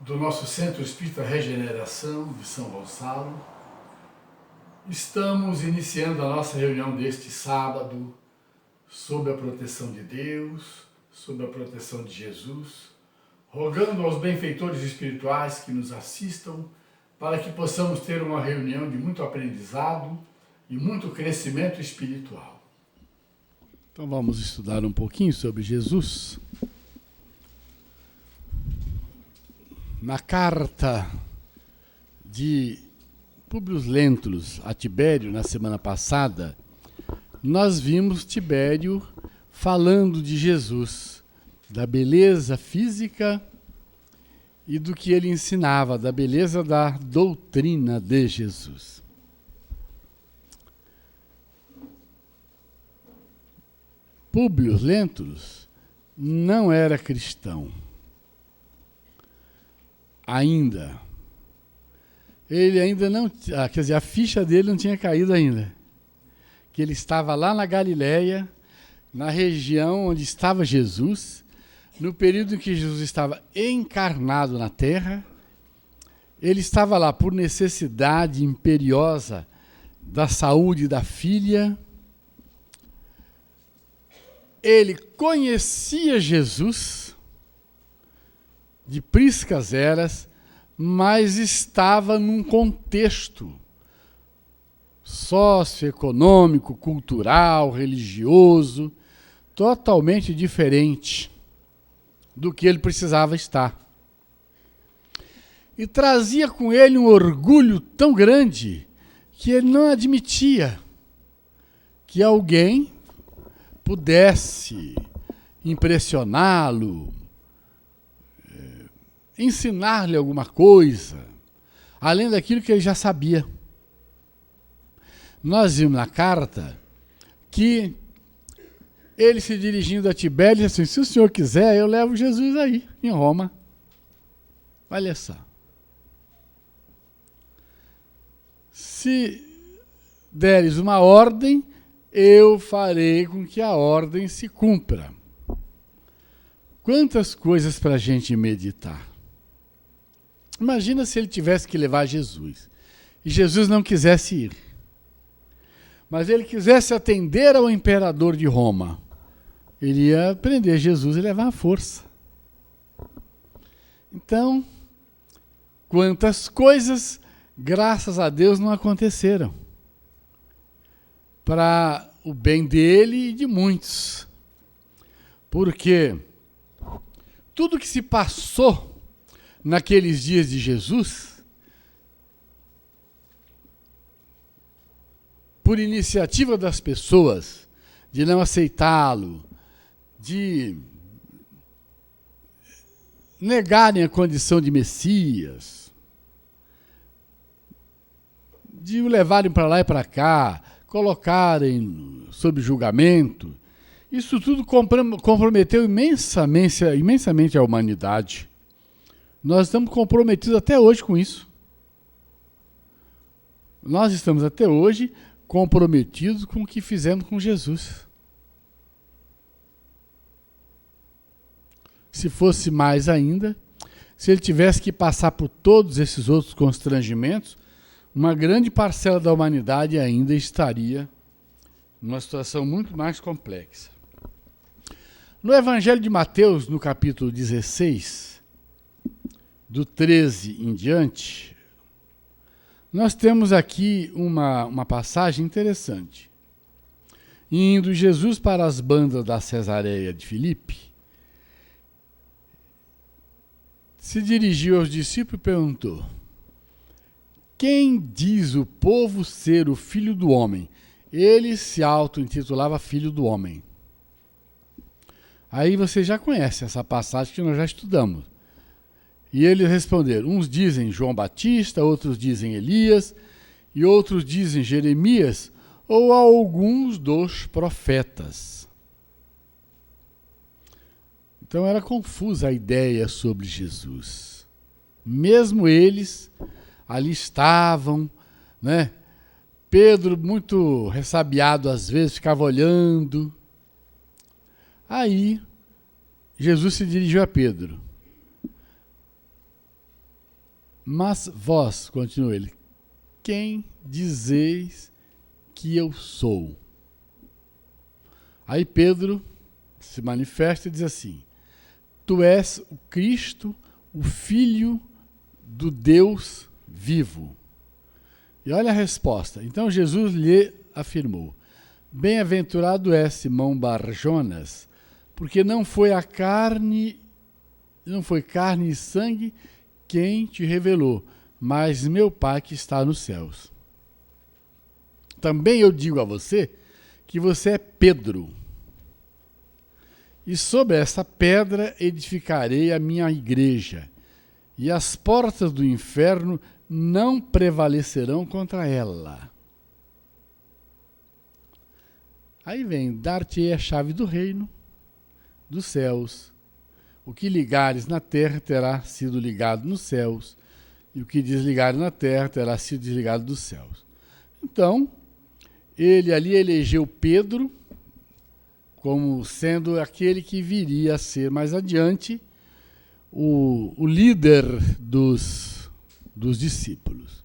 do nosso Centro Espírita Regeneração de São Gonçalo. Estamos iniciando a nossa reunião deste sábado sob a proteção de Deus, sob a proteção de Jesus, rogando aos benfeitores espirituais que nos assistam para que possamos ter uma reunião de muito aprendizado e muito crescimento espiritual. Então vamos estudar um pouquinho sobre Jesus. Na carta de Públio Lentulus a Tibério, na semana passada, nós vimos Tibério falando de Jesus, da beleza física e do que ele ensinava, da beleza da doutrina de Jesus. Públio Lentulus não era cristão. Ainda. Ele ainda não, quer dizer, a ficha dele não tinha caído ainda. Que ele estava lá na Galileia, na região onde estava Jesus, no período em que Jesus estava encarnado na terra. Ele estava lá por necessidade imperiosa da saúde da filha. Ele conhecia Jesus de priscas eras, mas estava num contexto socioeconômico, cultural, religioso, totalmente diferente do que ele precisava estar. E trazia com ele um orgulho tão grande que ele não admitia que alguém pudesse impressioná-lo, ensinar-lhe alguma coisa, além daquilo que ele já sabia. Nós vimos na carta que ele se dirigindo a Tibério disse assim: se o senhor quiser, eu levo Jesus aí, em Roma. Olha só. Se deres uma ordem, eu farei com que a ordem se cumpra. Quantas coisas para a gente meditar. Imagina se ele tivesse que levar Jesus e Jesus não quisesse ir, mas ele quisesse atender ao imperador de Roma. Ele ia prender Jesus e levar à força. Então, quantas coisas, graças a Deus, não aconteceram para o bem dele e de muitos. Porque tudo que se passou naqueles dias de Jesus, por iniciativa das pessoas, de não aceitá-lo, de negarem a condição de Messias, de o levarem para lá e para cá, colocarem sob julgamento, isso tudo comprometeu imensamente a humanidade. Nós estamos comprometidos até hoje com isso. Nós estamos até hoje comprometidos com o que fizemos com Jesus. Se fosse mais ainda, se ele tivesse que passar por todos esses outros constrangimentos, uma grande parcela da humanidade ainda estaria numa situação muito mais complexa. No Evangelho de Mateus, no capítulo 16, do 13 em diante, nós temos aqui uma passagem interessante. Indo Jesus para as bandas da Cesareia de Filipe, se dirigiu aos discípulos e perguntou: quem diz o povo ser o Filho do Homem? Ele se auto-intitulava Filho do Homem. Aí você já conhece essa passagem que nós já estudamos. E eles responderam: uns dizem João Batista, outros dizem Elias, e outros dizem Jeremias, ou alguns dos profetas. Então era confusa a ideia sobre Jesus. Mesmo eles ali estavam, né? Pedro, muito ressabiado às vezes, ficava olhando. Aí Jesus se dirigiu a Pedro: Mas vós, continua ele, quem dizeis que eu sou? Aí Pedro se manifesta e diz assim: tu és o Cristo, o Filho do Deus vivo. E olha a resposta. Então Jesus lhe afirmou: bem-aventurado és, Simão Bar-Jonas, porque não foi carne e sangue quem te revelou, mas meu Pai que está nos céus. Também eu digo a você que você é Pedro, e sobre essa pedra edificarei a minha igreja, e as portas do inferno não prevalecerão contra ela. Aí vem, dar-te-ei a chave do reino dos céus. O que ligares na terra terá sido ligado nos céus, e o que desligares na terra terá sido desligado dos céus. Então, ele ali elegeu Pedro como sendo aquele que viria a ser mais adiante o líder dos discípulos.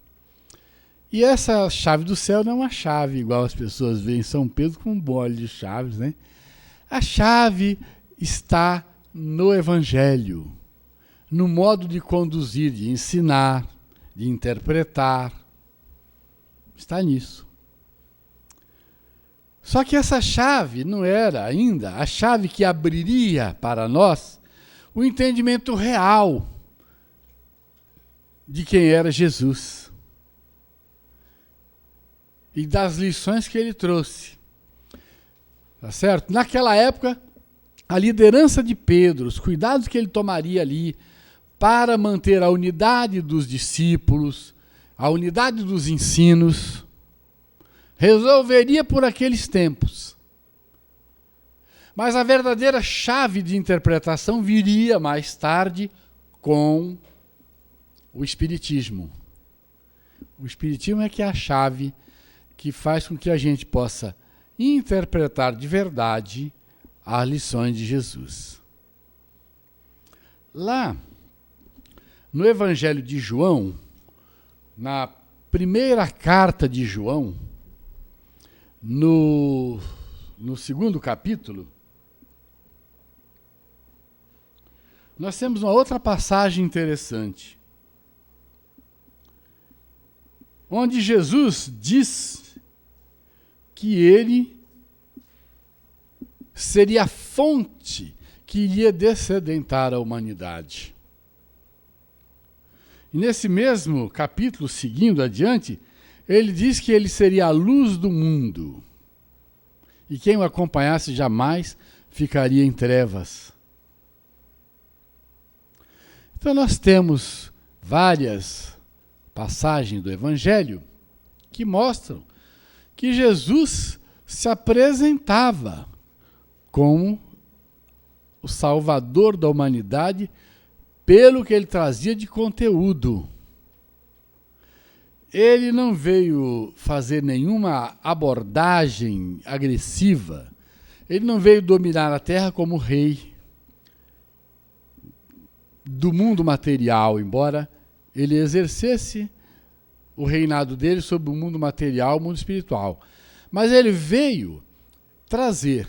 E essa chave do céu não é uma chave igual as pessoas veem em São Pedro com um bole de chaves, né? A chave está no Evangelho, no modo de conduzir, de ensinar, de interpretar. Está nisso. Só que essa chave não era ainda a chave que abriria para nós o entendimento real de quem era Jesus e das lições que ele trouxe. Tá certo? Naquela época, a liderança de Pedro, os cuidados que ele tomaria ali para manter a unidade dos discípulos, a unidade dos ensinos, resolveria por aqueles tempos. Mas a verdadeira chave de interpretação viria mais tarde com o Espiritismo. O Espiritismo é que é a chave que faz com que a gente possa interpretar de verdade as lições de Jesus. Lá, no Evangelho de João, na primeira carta de João, no segundo capítulo, nós temos uma outra passagem interessante, onde Jesus diz que ele seria a fonte que iria descedentar a humanidade. E nesse mesmo capítulo, seguindo adiante, ele diz que ele seria a luz do mundo. E quem o acompanhasse jamais ficaria em trevas. Então nós temos várias passagens do Evangelho que mostram que Jesus se apresentava como o Salvador da humanidade pelo que ele trazia de conteúdo. Ele não veio fazer nenhuma abordagem agressiva. Ele não veio dominar a terra como rei do mundo material, embora ele exercesse o reinado dele sobre o mundo material, o mundo espiritual. Mas ele veio trazer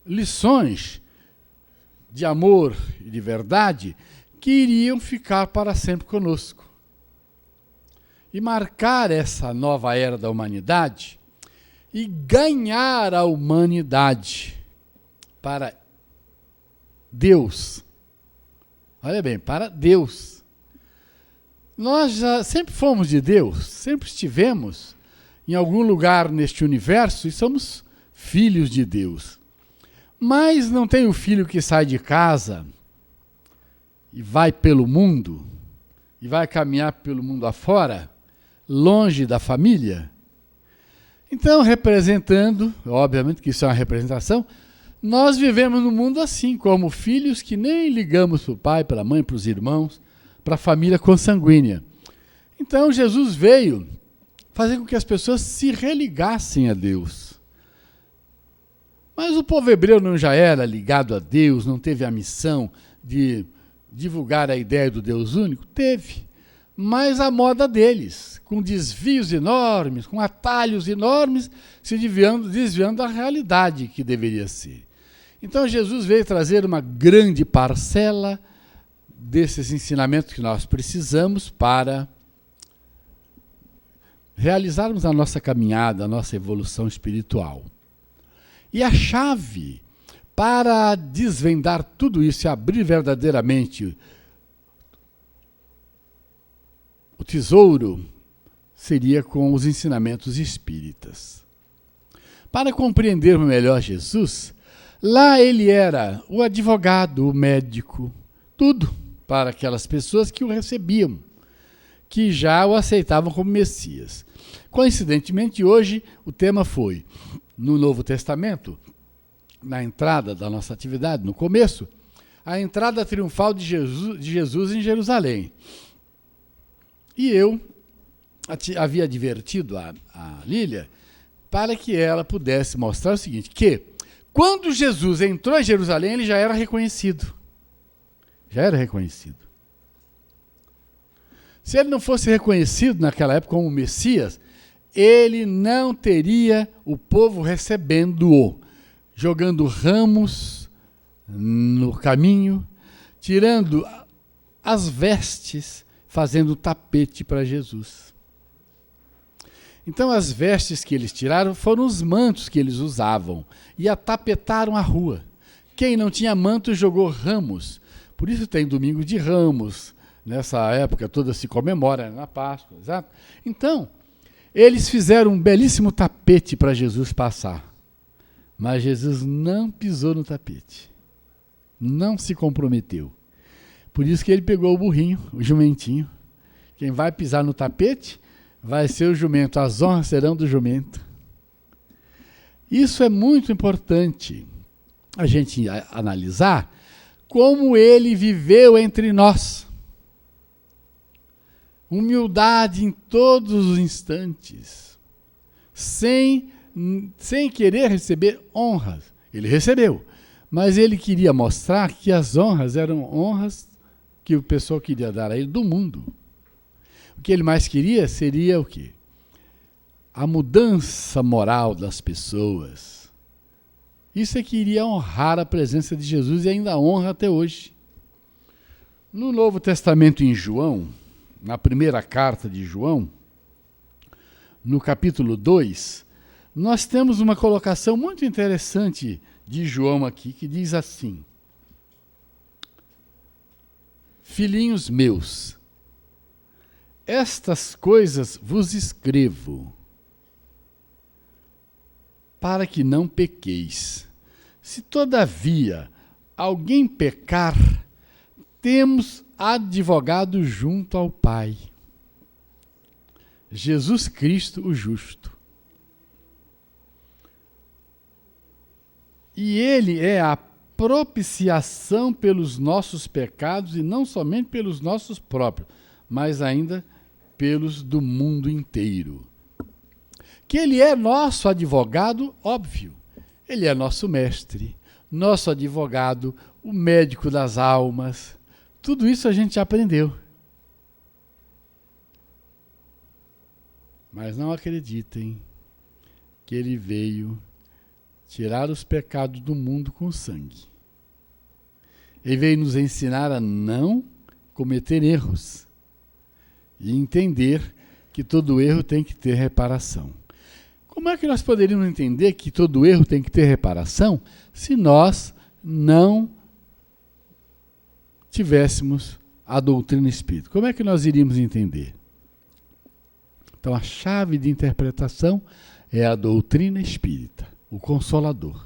lições de amor e de verdade que iriam ficar para sempre conosco. E marcar essa nova era da humanidade e ganhar a humanidade para Deus. Olha bem, para Deus. Nós já sempre fomos de Deus, sempre estivemos em algum lugar neste universo e somos filhos de Deus. Mas não tem o filho que sai de casa e vai pelo mundo, e vai caminhar pelo mundo afora, longe da família. Então, representando, obviamente que isso é uma representação, nós vivemos no mundo assim, como filhos que nem ligamos para o pai, para a mãe, para os irmãos, para a família consanguínea. Então, Jesus veio fazer com que as pessoas se religassem a Deus. Mas o povo hebreu não já era ligado a Deus, não teve a missão de divulgar a ideia do Deus único? Teve. mas a moda deles, com desvios enormes, com atalhos enormes, se desviando da realidade que deveria ser. Então Jesus veio trazer uma grande parcela desses ensinamentos que nós precisamos para realizarmos a nossa caminhada, a nossa evolução espiritual. E a chave para desvendar tudo isso e abrir verdadeiramente o tesouro seria com os ensinamentos espíritas. Para compreendermos melhor Jesus, lá ele era o advogado, o médico, tudo para aquelas pessoas que o recebiam, que já o aceitavam como Messias. Coincidentemente, hoje o tema foi, no Novo Testamento, na entrada da nossa atividade, no começo, a entrada triunfal de Jesus em Jerusalém. E eu havia advertido a Lília para que ela pudesse mostrar o seguinte, que quando Jesus entrou em Jerusalém, ele já era reconhecido. Já era reconhecido. Se ele não fosse reconhecido naquela época como Messias, ele não teria o povo recebendo-o, jogando ramos no caminho, tirando as vestes, fazendo tapete para Jesus. Então as vestes que eles tiraram foram os mantos que eles usavam e atapetaram a rua. Quem não tinha manto jogou ramos. Por isso tem domingo de Ramos, nessa época toda se comemora na Páscoa, exato? Então, eles fizeram um belíssimo tapete para Jesus passar. Mas Jesus não pisou no tapete. Não se comprometeu. Por isso que ele pegou o burrinho, o jumentinho. Quem vai pisar no tapete vai ser o jumento. As honras serão do jumento. Isso é muito importante a gente analisar como ele viveu entre nós. Humildade em todos os instantes. Sem querer receber honras. Ele recebeu, mas ele queria mostrar que as honras eram honras que o pessoal queria dar a ele do mundo. O que ele mais queria seria o quê? A mudança moral das pessoas. Isso é que iria honrar a presença de Jesus e ainda honra até hoje. No Novo Testamento em João, na primeira carta de João, no capítulo 2, nós temos uma colocação muito interessante de João aqui, que diz assim: Filhinhos meus, estas coisas vos escrevo, para que não pequeis. Se todavia alguém pecar, temos advogado junto ao Pai, Jesus Cristo o justo. E ele é a propiciação pelos nossos pecados, e não somente pelos nossos próprios, mas ainda pelos do mundo inteiro. Que ele é nosso advogado, óbvio. Ele é nosso mestre, nosso advogado, o médico das almas. Tudo isso a gente já aprendeu. Mas não acreditem que ele veio tirar os pecados do mundo com sangue. Ele veio nos ensinar a não cometer erros e entender que todo erro tem que ter reparação. Como é que nós poderíamos entender que todo erro tem que ter reparação se nós não tivéssemos a doutrina espírita? Como é que nós iríamos entender? Então a chave de interpretação é a doutrina espírita, o Consolador.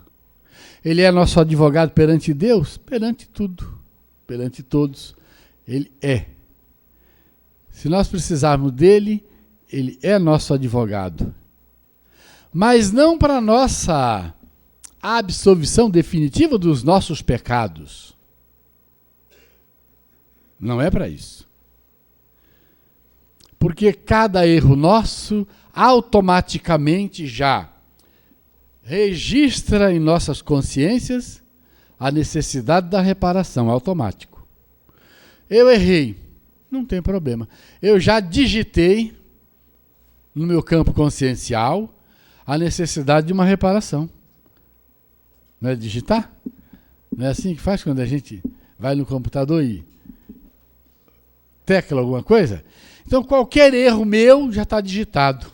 Ele é nosso advogado perante Deus, perante tudo, perante todos. Ele é. Se nós precisarmos dele, ele é nosso advogado. Mas não para a nossa absolvição definitiva dos nossos pecados. Não é para isso. Porque cada erro nosso automaticamente já registra em nossas consciências a necessidade da reparação, é automático. Eu errei, Não tem problema. Eu já digitei no meu campo consciencial a necessidade de uma reparação. Não é digitar? Não é assim que faz quando a gente vai no computador e tecla alguma coisa? Então, qualquer erro meu já está digitado.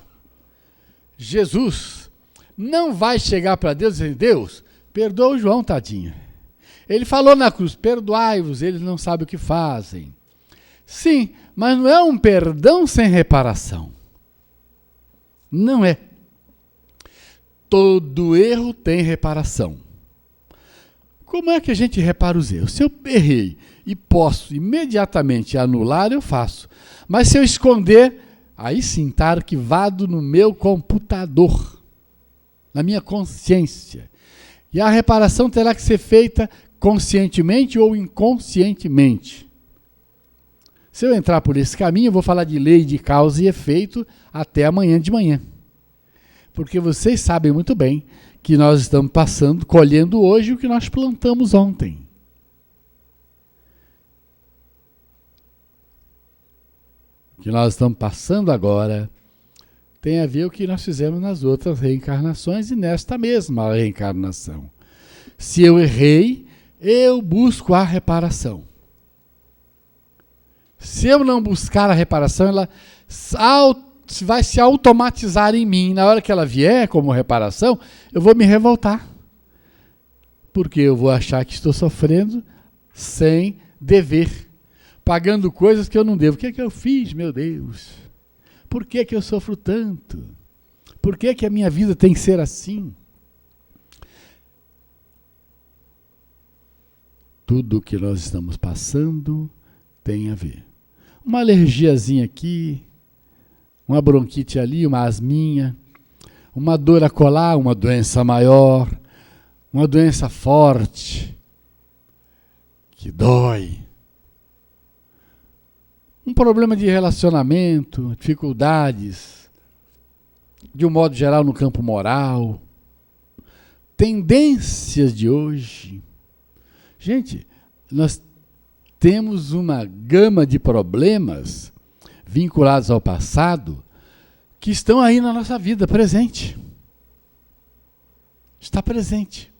Jesus não vai chegar para Deus e dizer, Deus, perdoa o João, tadinho. Ele falou na cruz, perdoai-vos, eles não sabem o que fazem. Sim, mas não é um perdão sem reparação. Não é. Todo erro tem reparação. Como é que a gente repara os erros? Se eu errei e posso imediatamente anular, eu faço. Mas se eu esconder, aí sim está arquivado no meu computador, na minha consciência. E a reparação terá que ser feita conscientemente ou inconscientemente. Se eu entrar por esse caminho, eu vou falar de lei de causa e efeito até amanhã de manhã. Porque vocês sabem muito bem que nós estamos passando, colhendo hoje o que nós plantamos ontem. O que nós estamos passando agora tem a ver com o que nós fizemos nas outras reencarnações e nesta mesma reencarnação. Se eu errei, eu busco a reparação. Se eu não buscar a reparação, ela vai se automatizar em mim. Na hora que ela vier como reparação, eu vou me revoltar. Porque eu vou achar que estou sofrendo sem dever. Pagando coisas que eu não devo. O que é que eu fiz, meu Deus? Por que é que eu sofro tanto? Por que é que a minha vida tem que ser assim? Tudo o que nós estamos passando tem a ver. Uma alergiazinha aqui, uma bronquite ali, uma asminha, uma dor acolá, uma doença maior, uma doença forte, que dói. Um problema de relacionamento, dificuldades, de um modo geral no campo moral, tendências de hoje. Gente, nós temos uma gama de problemas vinculados ao passado que estão aí na nossa vida, presente. Está presente.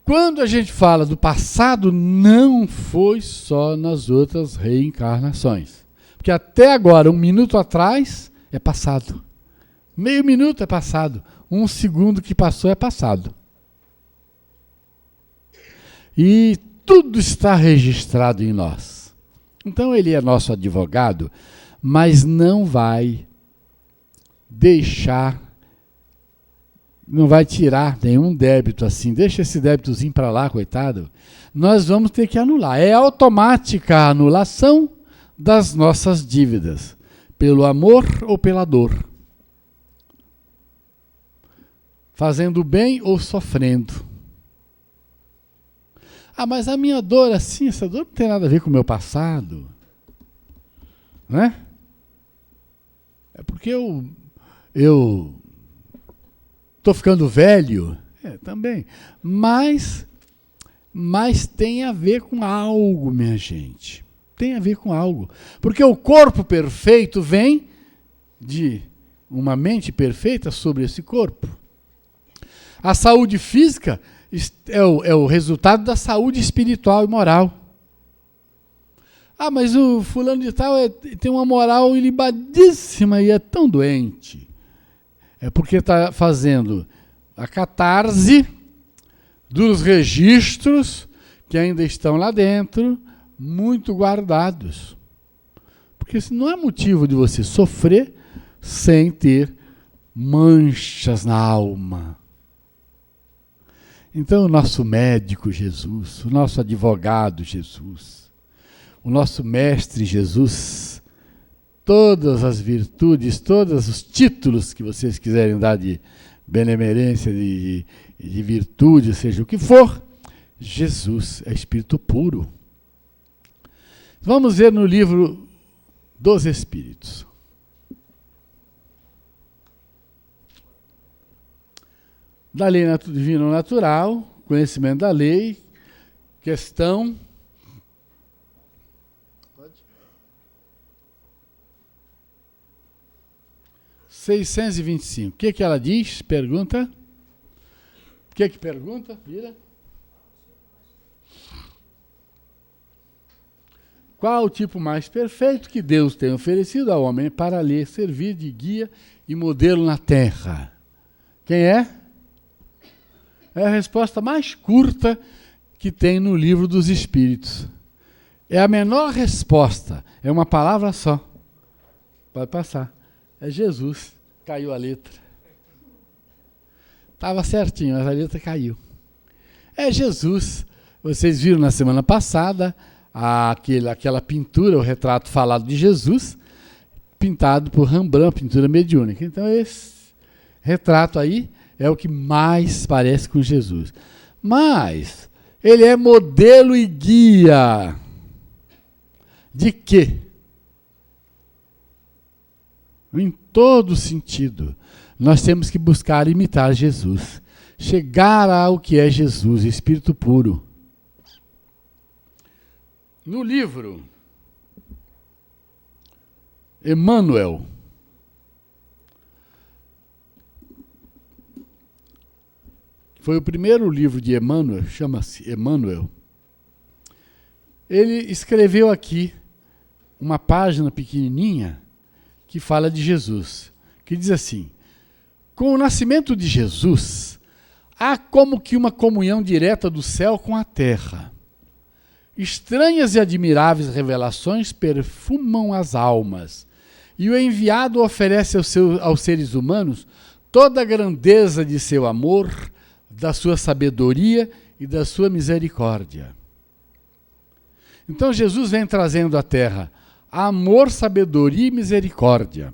Quando a gente fala do passado, não foi só nas outras reencarnações. Porque até agora, 1 minuto atrás, é passado. Meio minuto é passado. 1 segundo que passou é passado. E tudo está registrado em nós. Então ele é nosso advogado, mas não vai deixar, não vai tirar nenhum débito assim. Deixa esse débitozinho para lá, coitado. Nós vamos ter que anular. É automática a anulação das nossas dívidas, pelo amor ou pela dor. Fazendo bem ou sofrendo. Ah, mas a minha dor assim, essa dor não tem nada a ver com o meu passado. Não é? É porque eu estou ficando velho. Também. Mas tem a ver com algo, minha gente. Tem a ver com algo. Porque o corpo perfeito vem de uma mente perfeita sobre esse corpo. A saúde física é o resultado da saúde espiritual e moral. Ah, mas o fulano de tal tem uma moral ilibadíssima e é tão doente. É porque está fazendo a catarse dos registros que ainda estão lá dentro, muito guardados. Porque isso não é motivo de você sofrer sem ter manchas na alma. Então, o nosso médico Jesus, o nosso advogado Jesus, o nosso mestre Jesus, todas as virtudes, todos os títulos que vocês quiserem dar de benemerência, de virtude, seja o que for, Jesus é Espírito puro. Vamos ver no livro dos Espíritos. Da lei divino natural, conhecimento da lei, questão Pode. 625. O que ela diz? Pergunta. O que pergunta? Vira. Qual o tipo mais perfeito que Deus tem oferecido ao homem para lhe servir de guia e modelo na terra? Quem é? É a resposta mais curta que tem no livro dos Espíritos. É a menor resposta. É uma palavra só. Pode passar. É Jesus. Caiu a letra. Estava certinho, mas a letra caiu. É Jesus. Vocês viram na semana passada aquela pintura, o retrato falado de Jesus, pintado por Rembrandt, pintura mediúnica. Então esse retrato aí é o que mais parece com Jesus. Mas ele é modelo e guia de quê? Em todo sentido. Nós temos que buscar imitar Jesus. Chegar ao que é Jesus, Espírito puro. No livro Emmanuel, foi o primeiro livro de Emmanuel, chama-se Emmanuel. Ele escreveu aqui uma página pequenininha que fala de Jesus, que diz assim: com o nascimento de Jesus, há como que uma comunhão direta do céu com a terra. Estranhas e admiráveis revelações perfumam as almas, e o enviado oferece aos seres humanos toda a grandeza de seu amor, da sua sabedoria e da sua misericórdia. Então Jesus vem trazendo à terra amor, sabedoria e misericórdia.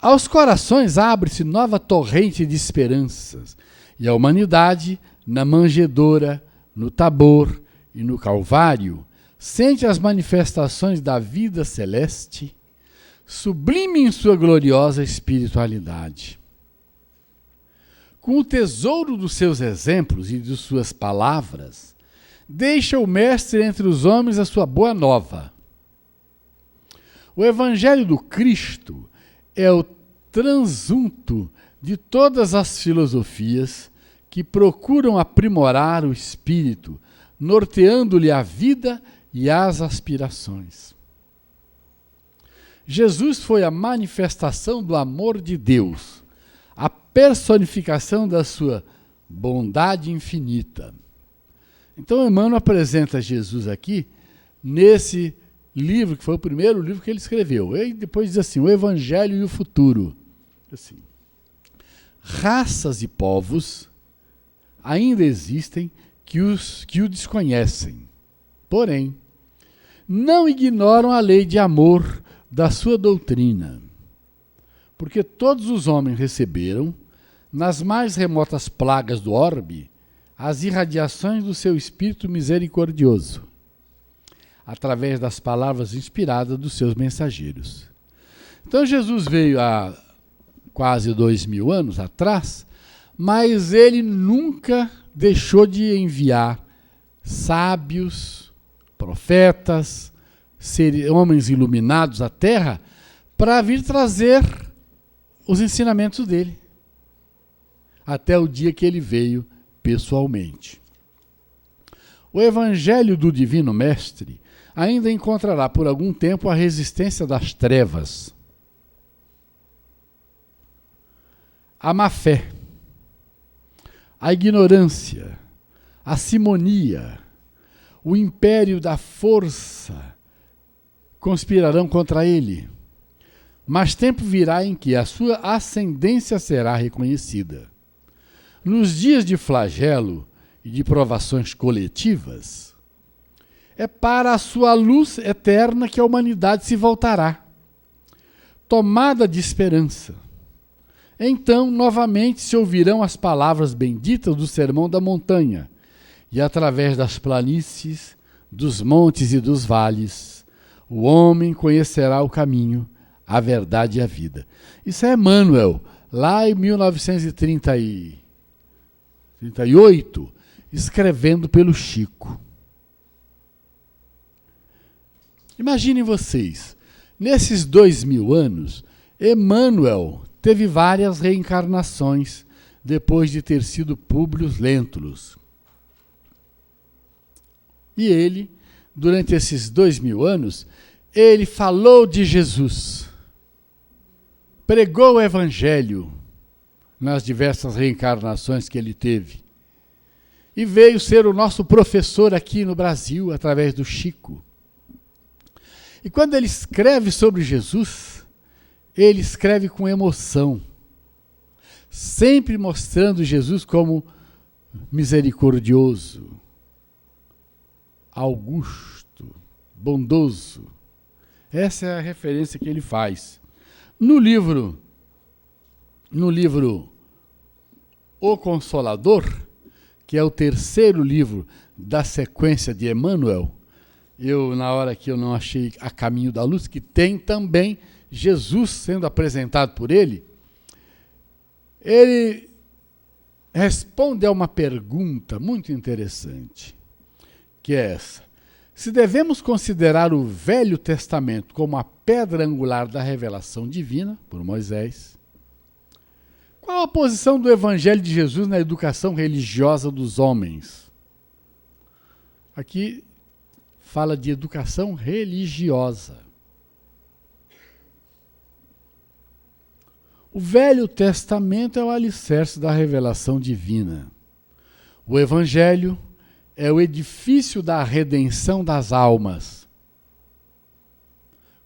Aos corações abre-se nova torrente de esperanças, e a humanidade, na manjedoura, no Tabor e no Calvário, sente as manifestações da vida celeste, sublime em sua gloriosa espiritualidade. Com o tesouro dos seus exemplos e de suas palavras, deixa o Mestre entre os homens a sua boa nova. O Evangelho do Cristo é o transunto de todas as filosofias que procuram aprimorar o espírito, norteando-lhe a vida e as aspirações. Jesus foi a manifestação do amor de Deus, a personificação da sua bondade infinita. Então, Emmanuel apresenta Jesus aqui nesse livro, que foi o primeiro livro que ele escreveu. E depois diz assim: o Evangelho e o futuro. Assim, raças e povos ainda existem que o desconhecem. Porém, não ignoram a lei de amor da sua doutrina. Porque todos os homens receberam, nas mais remotas plagas do orbe, as irradiações do seu Espírito misericordioso, através das palavras inspiradas dos seus mensageiros. Então Jesus veio há quase 2000 anos atrás, mas ele nunca deixou de enviar sábios, profetas, homens iluminados à terra, para vir trazer os ensinamentos dele, até o dia que ele veio pessoalmente. O Evangelho do Divino Mestre ainda encontrará por algum tempo a resistência das trevas, a má-fé, a ignorância, a simonia, o império da força conspirarão contra ele. Mas tempo virá em que a sua ascendência será reconhecida. Nos dias de flagelo e de provações coletivas, é para a sua luz eterna que a humanidade se voltará, tomada de esperança. Então, novamente, se ouvirão as palavras benditas do Sermão da Montanha, e através das planícies, dos montes e dos vales, o homem conhecerá o caminho, a verdade e a vida. Isso é Emmanuel, lá em 1938, escrevendo pelo Chico. Imaginem vocês, nesses 2000 anos, Emmanuel teve várias reencarnações depois de ter sido Públio Lentulus. E ele, durante esses 2000 anos, ele falou de Jesus, pregou o Evangelho nas diversas reencarnações que ele teve. E veio ser o nosso professor aqui no Brasil, através do Chico. E quando ele escreve sobre Jesus, ele escreve com emoção, sempre mostrando Jesus como misericordioso, augusto, bondoso. Essa é a referência que ele faz. No livro O Consolador, que é o terceiro livro da sequência de Emmanuel, na hora que eu não achei A Caminho da Luz, que tem também Jesus sendo apresentado por ele responde a uma pergunta muito interessante, que é essa: se devemos considerar o Velho Testamento como a pedra angular da revelação divina, por Moisés, qual a posição do Evangelho de Jesus na educação religiosa dos homens? Aqui fala de educação religiosa. O Velho Testamento é o alicerce da revelação divina. O Evangelho é o edifício da redenção das almas.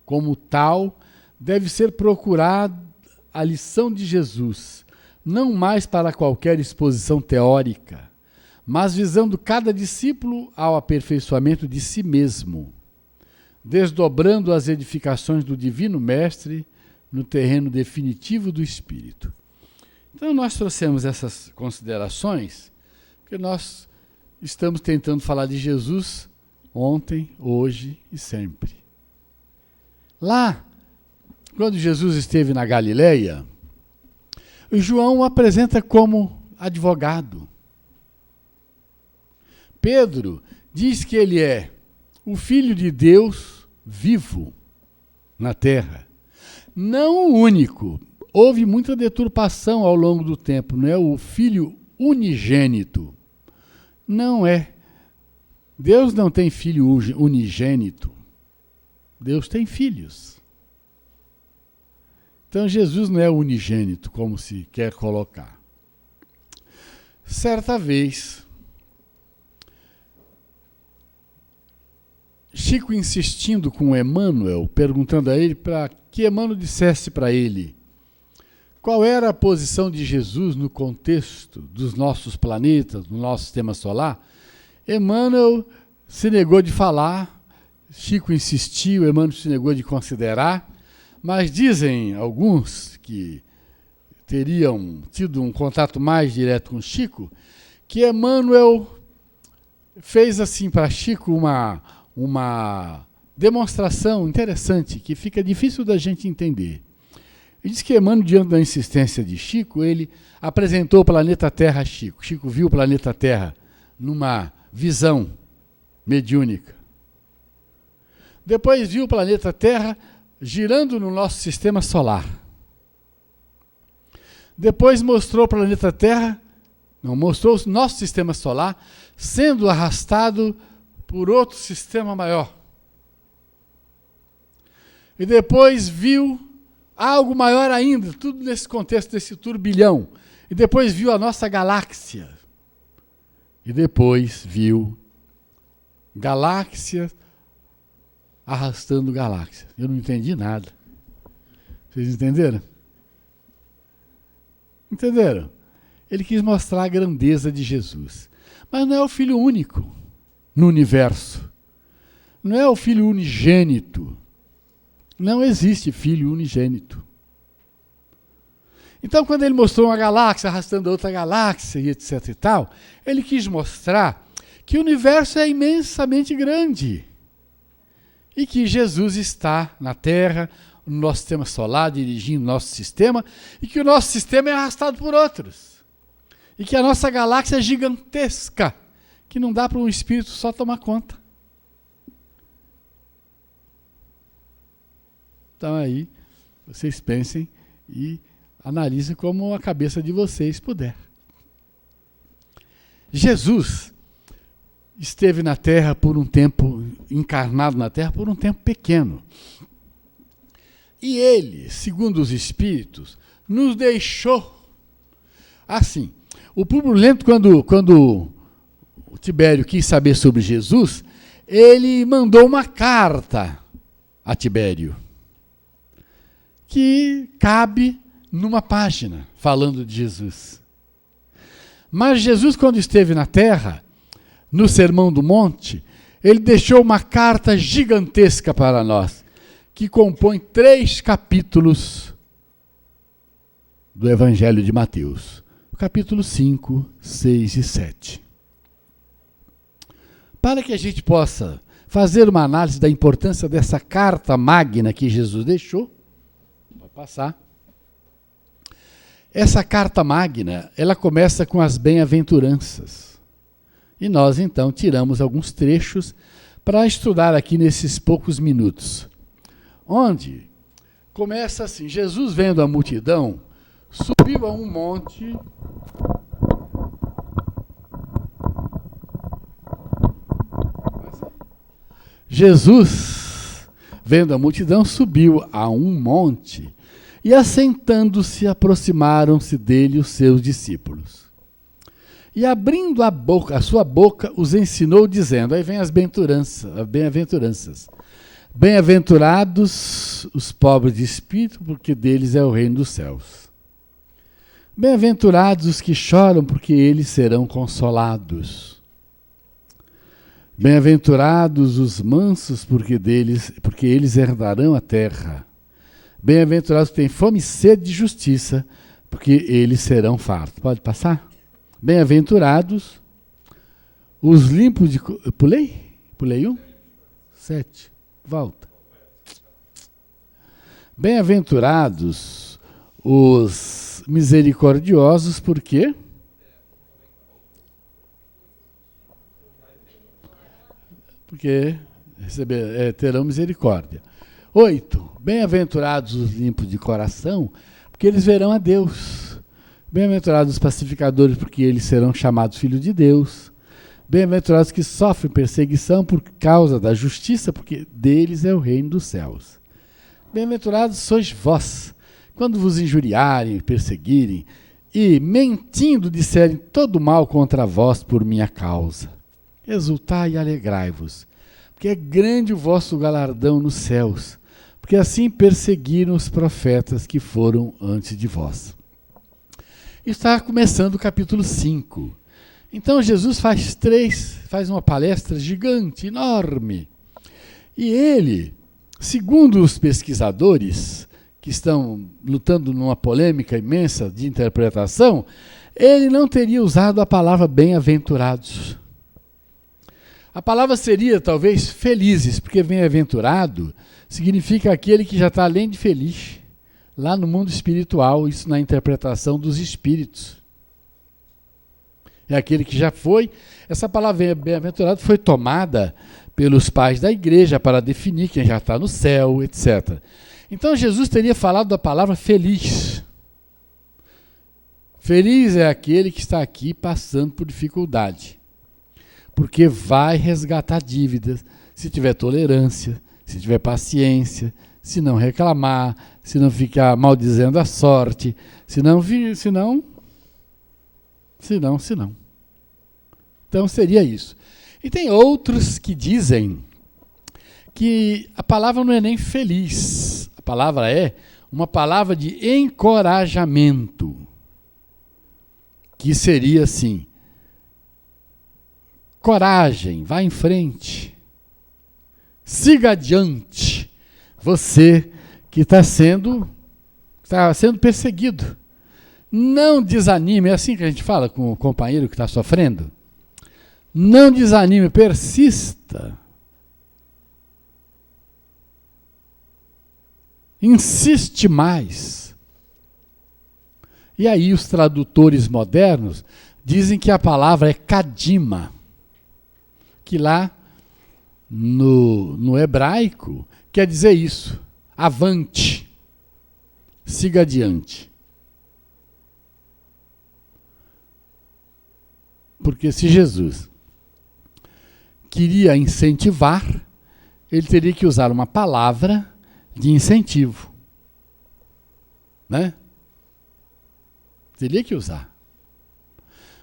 Como tal, deve ser procurada a lição de Jesus, não mais para qualquer exposição teórica, mas visando cada discípulo ao aperfeiçoamento de si mesmo, desdobrando as edificações do Divino Mestre no terreno definitivo do Espírito. Então nós trouxemos essas considerações, porque nós estamos tentando falar de Jesus ontem, hoje e sempre. Lá, quando Jesus esteve na Galileia, o João o apresenta como advogado. Pedro diz que ele é o Filho de Deus vivo na terra. Não o único. Houve muita deturpação ao longo do tempo. Não é o Filho unigênito. Não é. Deus não tem filho unigênito. Deus tem filhos. Então Jesus não é unigênito, como se quer colocar. Certa vez, Chico insistindo com Emmanuel, perguntando a ele para que Emmanuel dissesse para ele qual era a posição de Jesus no contexto dos nossos planetas, do nosso sistema solar, Emmanuel se negou de falar, Chico insistiu, Emmanuel se negou de considerar, mas dizem alguns que teriam tido um contato mais direto com Chico, que Emmanuel fez assim para Chico uma demonstração interessante, que fica difícil da gente entender. Ele diz que Emmanuel, diante da insistência de Chico, ele apresentou o planeta Terra a Chico. Chico viu o planeta Terra numa visão mediúnica. Depois viu o planeta Terra girando no nosso sistema solar. Depois mostrou o planeta Terra, mostrou o nosso sistema solar sendo arrastado por outro sistema maior. E depois viu algo maior ainda, tudo nesse contexto desse turbilhão. E depois viu a nossa galáxia. E depois viu galáxia arrastando galáxia. Eu não entendi nada. Vocês entenderam? Entenderam? Ele quis mostrar a grandeza de Jesus. Mas não é o Filho único no universo. Não é o Filho unigênito. Não existe Filho unigênito. Então, quando ele mostrou uma galáxia arrastando outra galáxia e etc e tal, ele quis mostrar que o universo é imensamente grande e que Jesus está na Terra, no nosso sistema solar, dirigindo o nosso sistema, e que o nosso sistema é arrastado por outros. E que a nossa galáxia é gigantesca, que não dá para um espírito só tomar conta. Então aí vocês pensem e analisem como a cabeça de vocês puder. Jesus esteve na Terra por um tempo, encarnado na Terra por um tempo pequeno. E ele, segundo os Espíritos, nos deixou assim. O Públio Lento, quando o Tibério quis saber sobre Jesus, ele mandou uma carta a Tibério, que cabe numa página, falando de Jesus. Mas Jesus, quando esteve na Terra, no Sermão do Monte, ele deixou uma carta gigantesca para nós, que compõe 3 capítulos do Evangelho de Mateus. Capítulo 5, 6 e 7. Para que a gente possa fazer uma análise da importância dessa carta magna que Jesus deixou, vai passar. Essa carta magna, ela começa com as bem-aventuranças. E nós, então, tiramos alguns trechos para estudar aqui nesses poucos minutos. Onde começa assim: Jesus, vendo a multidão, subiu a um monte. Jesus, vendo a multidão, subiu a um monte e, assentando-se, aproximaram-se dele os seus discípulos. E, abrindo a sua boca, os ensinou, dizendo, aí vem as bem-aventuranças. Bem-aventurados os pobres de espírito, porque deles é o reino dos céus. Bem-aventurados os que choram, porque eles serão consolados. Bem-aventurados os mansos, porque eles herdarão a terra. Bem-aventurados que têm fome e sede de justiça, porque eles serão fartos. Pode passar? Bem-aventurados os limpos de... Pulei? Pulei 1? 7. Volta. Bem-aventurados os misericordiosos, por quê? Porque terão misericórdia. 8. Bem-aventurados os limpos de coração, porque eles verão a Deus. Bem-aventurados os pacificadores, porque eles serão chamados filhos de Deus. Bem-aventurados que sofrem perseguição por causa da justiça, porque deles é o reino dos céus. Bem-aventurados sois vós, quando vos injuriarem, perseguirem, e, mentindo, disserem todo mal contra vós por minha causa. Exultai e alegrai-vos, porque é grande o vosso galardão nos céus, porque assim perseguiram os profetas que foram antes de vós. Está começando o capítulo 5. Então Jesus faz uma palestra gigante, enorme. E ele, segundo os pesquisadores, que estão lutando numa polêmica imensa de interpretação, ele não teria usado a palavra bem-aventurados. A palavra seria, talvez, felizes, porque bem-aventurado significa aquele que já está além de feliz, lá no mundo espiritual, isso na interpretação dos espíritos. É aquele que já foi. Essa palavra bem-aventurado foi tomada pelos pais da igreja para definir quem já está no céu, etc. Então Jesus teria falado da palavra feliz. Feliz é aquele que está aqui passando por dificuldade, porque vai resgatar dívidas, se tiver tolerância, se tiver paciência, se não reclamar, se não ficar maldizendo a sorte, se não. Então seria isso. E tem outros que dizem que a palavra não é nem feliz, a palavra é uma palavra de encorajamento, que seria assim: coragem, vá em frente, siga adiante, você que está sendo perseguido. Não desanime, é assim que a gente fala com o companheiro que está sofrendo. Não desanime, persista. Insiste mais. E aí os tradutores modernos dizem que a palavra é kadima, que lá no hebraico quer dizer isso. avante, siga adiante. Porque se Jesus queria incentivar, ele teria que usar uma palavra de incentivo. Né? Teria que usar.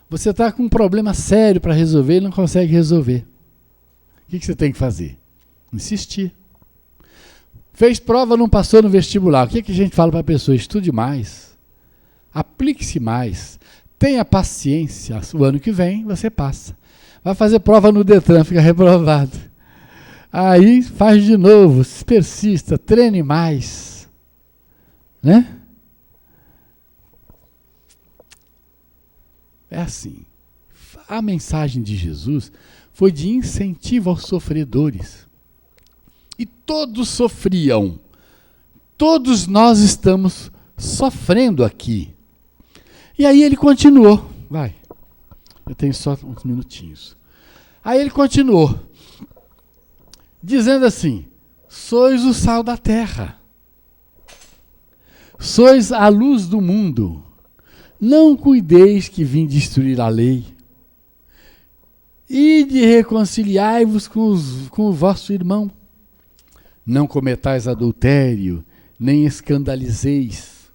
Você está com um problema sério para resolver e não consegue resolver. O que você tem que fazer? Insistir. Fez prova, não passou no vestibular. O que a gente fala para a pessoa? Estude mais. Aplique-se mais. Tenha paciência. O ano que vem você passa. Vai fazer prova no Detran, fica reprovado. Aí faz de novo, persista, treine mais. Né? É assim. A mensagem de Jesus foi de incentivo aos sofredores. E todos sofriam. Todos nós estamos sofrendo aqui. E aí ele continuou. Vai. Eu tenho só uns minutinhos. Aí ele continuou. Dizendo assim: sois o sal da terra. Sois a luz do mundo. Não cuideis que vim destruir a lei. Ide reconciliai-vos com o vosso irmão. Não cometais adultério, nem escandalizeis.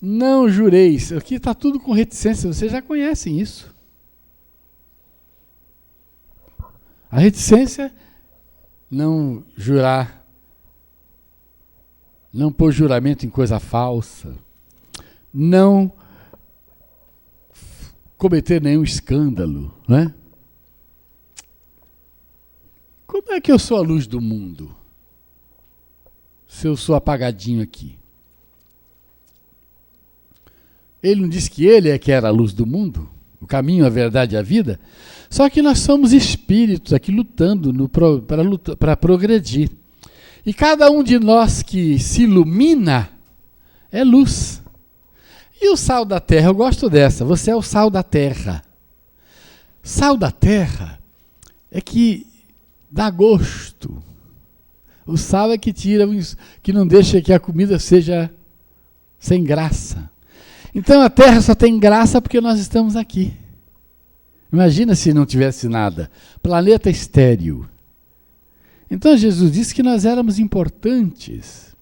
Não jureis. Aqui está tudo com reticência, vocês já conhecem isso. A reticência, não jurar, não pôr juramento em coisa falsa, não cometer nenhum escândalo, né? Como é que eu sou a luz do mundo? Se eu sou apagadinho aqui. Ele não disse que ele é que era a luz do mundo? O caminho, a verdade e a vida? Só que nós somos espíritos aqui lutando para progredir. E cada um de nós que se ilumina é luz. E o sal da terra, eu gosto dessa, você é o sal da terra. Sal da terra é que dá gosto. O sal é que tira, que não deixa que a comida seja sem graça. Então a terra só tem graça porque nós estamos aqui. Imagina se não tivesse nada. Planeta estéril. Então Jesus disse que nós éramos importantes.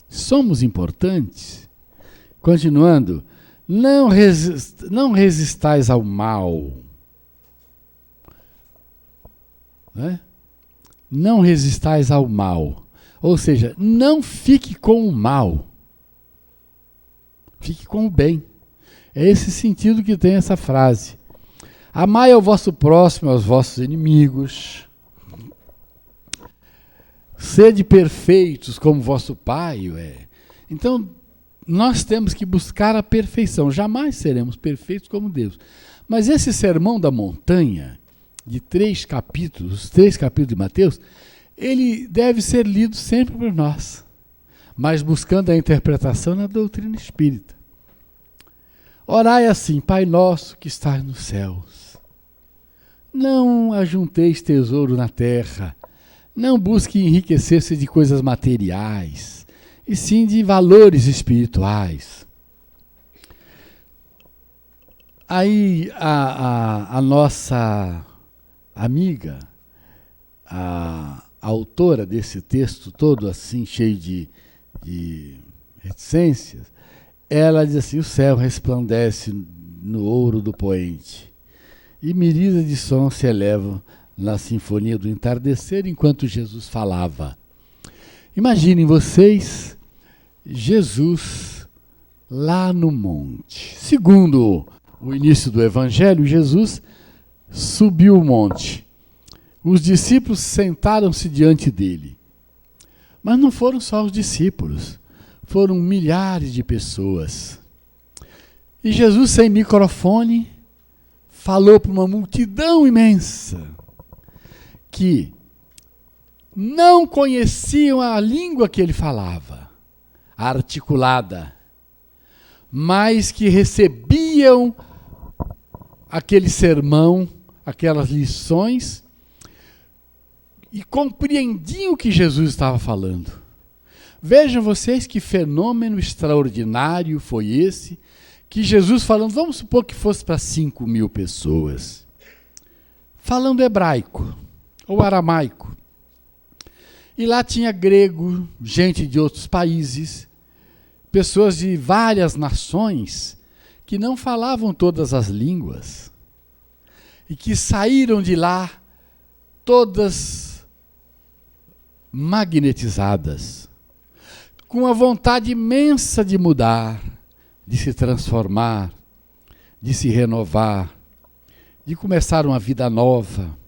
Somos importantes. Continuando, não resistais ao mal. Né? Não resistais ao mal. Ou seja, não fique com o mal. Fique com o bem. É esse sentido que tem essa frase. Amai ao vosso próximo, aos vossos inimigos. Sede perfeitos como vosso Pai é. Então, nós temos que buscar a perfeição. Jamais seremos perfeitos como Deus. Mas esse sermão da montanha, de 3 capítulos, os 3 capítulos de Mateus, ele deve ser lido sempre por nós, mas buscando a interpretação na doutrina espírita. Orai assim: Pai nosso que estás nos céus, não ajunteis tesouro na terra, não busque enriquecer-se de coisas materiais, e sim de valores espirituais. Aí a nossa amiga, a autora desse texto todo assim, cheio de reticências, ela diz assim: o céu resplandece no ouro do poente, e miríades de sons se elevam na sinfonia do entardecer enquanto Jesus falava. Imaginem vocês, Jesus lá no monte. Segundo o início do Evangelho, Jesus subiu o monte. Os discípulos sentaram-se diante dele. Mas não foram só os discípulos, foram milhares de pessoas. E Jesus, sem microfone, falou para uma multidão imensa que não conheciam a língua que ele falava, articulada, mas que recebiam aquele sermão, aquelas lições, e compreendiam o que Jesus estava falando. Vejam vocês que fenômeno extraordinário foi esse, que Jesus falando, vamos supor que fosse para 5.000 pessoas, falando hebraico ou aramaico. E lá tinha grego, gente de outros países, pessoas de várias nações que não falavam todas as línguas e que saíram de lá todas magnetizadas, com a vontade imensa de mudar, de se transformar, de se renovar, de começar uma vida nova.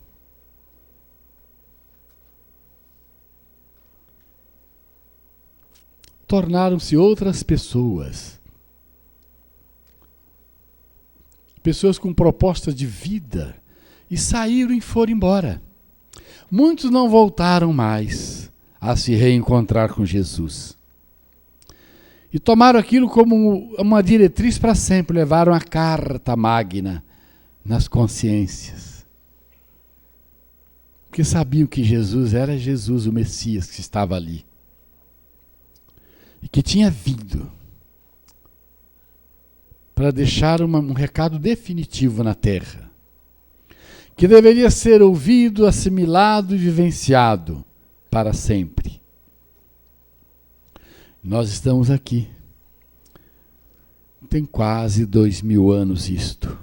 Tornaram-se outras pessoas. Pessoas com proposta de vida. E saíram e foram embora. Muitos não voltaram mais a se reencontrar com Jesus. E tomaram aquilo como uma diretriz para sempre. Levaram a carta magna nas consciências. Porque sabiam que Jesus era Jesus, o Messias que estava ali. E que tinha vindo para deixar um recado definitivo na terra, que deveria ser ouvido, assimilado e vivenciado para sempre. Nós estamos aqui. Tem quase 2000 anos isto.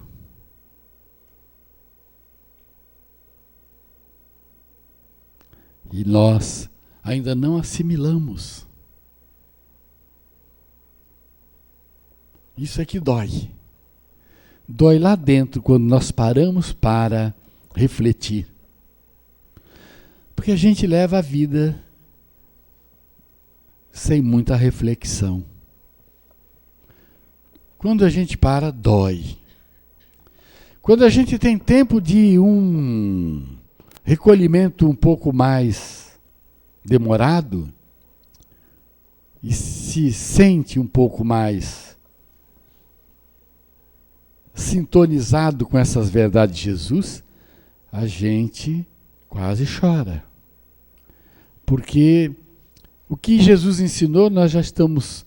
E nós ainda não assimilamos. Isso é que dói. Dói lá dentro quando nós paramos para refletir. Porque a gente leva a vida sem muita reflexão. Quando a gente para, dói. Quando a gente tem tempo de um recolhimento um pouco mais demorado e se sente um pouco mais sintonizado com essas verdades de Jesus, a gente quase chora. Porque o que Jesus ensinou, nós já estamos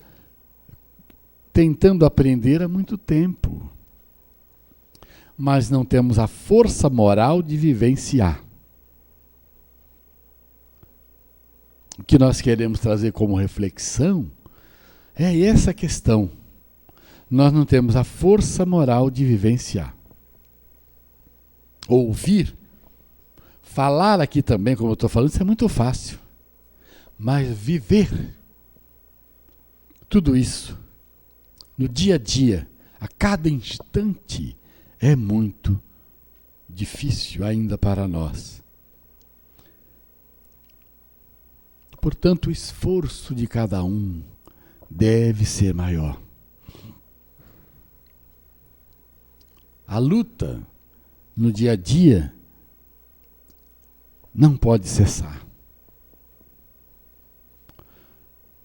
tentando aprender há muito tempo. Mas não temos a força moral de vivenciar. O que nós queremos trazer como reflexão é essa questão. Nós não temos a força moral de vivenciar. Ouvir, falar aqui também, como eu estou falando, isso é muito fácil. Mas viver tudo isso, no dia a dia, a cada instante, é muito difícil ainda para nós. Portanto, o esforço de cada um deve ser maior. A luta no dia a dia não pode cessar.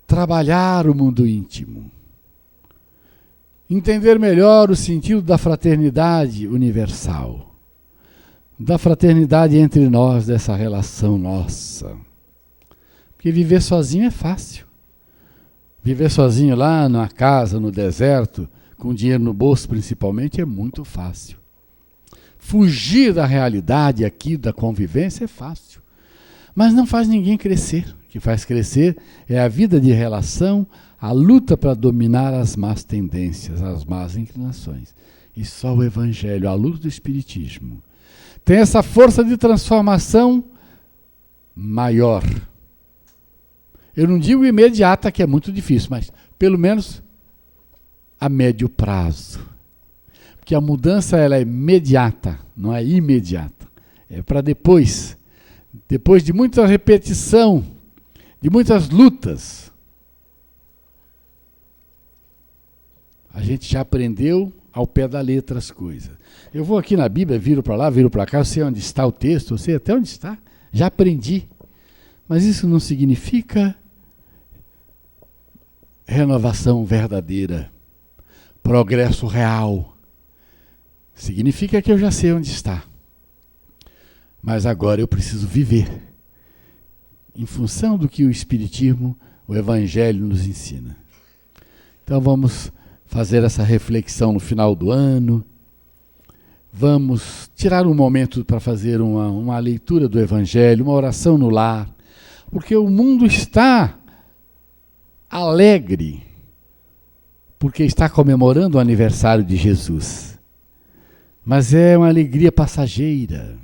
Trabalhar o mundo íntimo. Entender melhor o sentido da fraternidade universal. Da fraternidade entre nós, dessa relação nossa. Porque viver sozinho é fácil. Viver sozinho lá na casa, no deserto, com dinheiro no bolso principalmente, é muito fácil. Fugir da realidade aqui, da convivência, é fácil. Mas não faz ninguém crescer. O que faz crescer é a vida de relação, a luta para dominar as más tendências, as más inclinações. E só o Evangelho, a luz do Espiritismo, tem essa força de transformação maior. Eu não digo imediata, que é muito difícil, mas pelo menos a médio prazo. Porque a mudança ela é imediata, não é imediata. É para depois de muita repetição, de muitas lutas, a gente já aprendeu ao pé da letra as coisas. Eu vou aqui na Bíblia, viro para lá, viro para cá, eu sei onde está o texto, eu sei até onde está, já aprendi. Mas isso não significa renovação verdadeira, progresso real. Significa que eu já sei onde está. Mas agora eu preciso viver em função do que o Espiritismo o Evangelho nos ensina. Então vamos fazer essa reflexão no final do ano. Vamos tirar um momento para fazer uma leitura do Evangelho, uma oração no lar, porque o mundo está alegre, porque está comemorando o aniversário de Jesus. Mas é uma alegria passageira,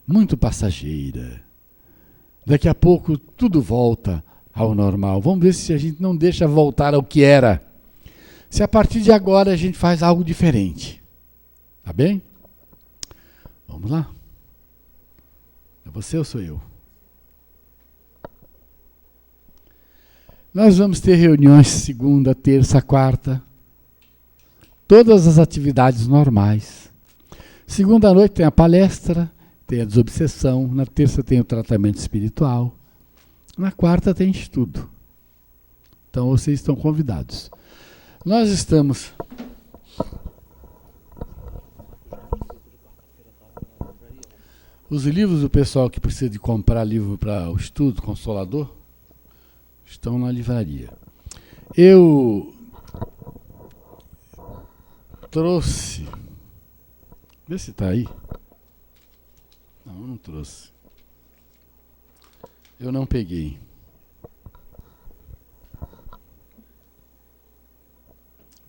muito passageira. Daqui a pouco tudo volta ao normal. Vamos ver se a gente não deixa voltar ao que era. Se a partir de agora a gente faz algo diferente. Tá bem? Vamos lá. É você ou sou eu? Nós vamos ter reuniões segunda, terça, quarta. Todas as atividades normais. Segunda noite tem a palestra, tem a desobsessão. Na terça tem o tratamento espiritual. Na quarta tem estudo. Então vocês estão convidados. Nós estamos... Os livros do pessoal que precisa de comprar livro para o estudo, Consolador, estão na livraria. Eu trouxe... Vê se está aí. Não, eu não trouxe. Eu não peguei.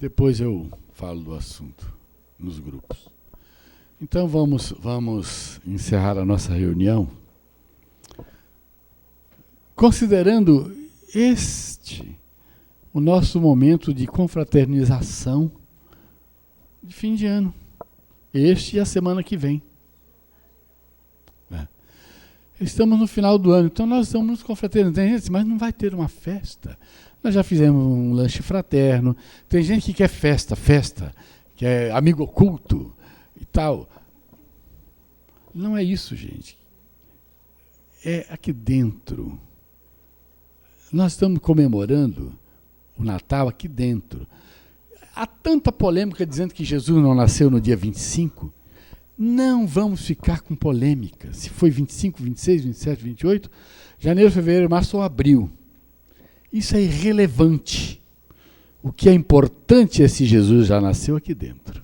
Depois eu falo do assunto nos grupos. Então vamos encerrar a nossa reunião considerando o nosso momento de confraternização de fim de ano. Este e a semana que vem. Estamos no final do ano, então nós estamos nos confraternizando. Tem gente, mas não vai ter uma festa. Nós já fizemos um lanche fraterno. Tem gente que quer festa, quer amigo oculto e tal. Não é isso, gente. É aqui dentro. Nós estamos comemorando o Natal aqui dentro. Há tanta polêmica dizendo que Jesus não nasceu no dia 25. Não vamos ficar com polêmica. Se foi 25, 26, 27, 28, janeiro, fevereiro, março ou abril. Isso é irrelevante. O que é importante é se Jesus já nasceu aqui dentro.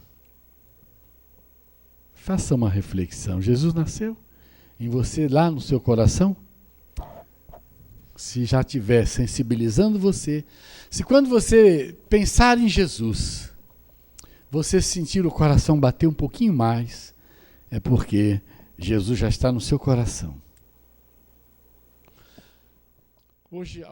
Faça uma reflexão. Jesus nasceu em você, lá no seu coração? Se já estiver sensibilizando você, se quando você pensar em Jesus, você sentir o coração bater um pouquinho mais, é porque Jesus já está no seu coração. Hoje,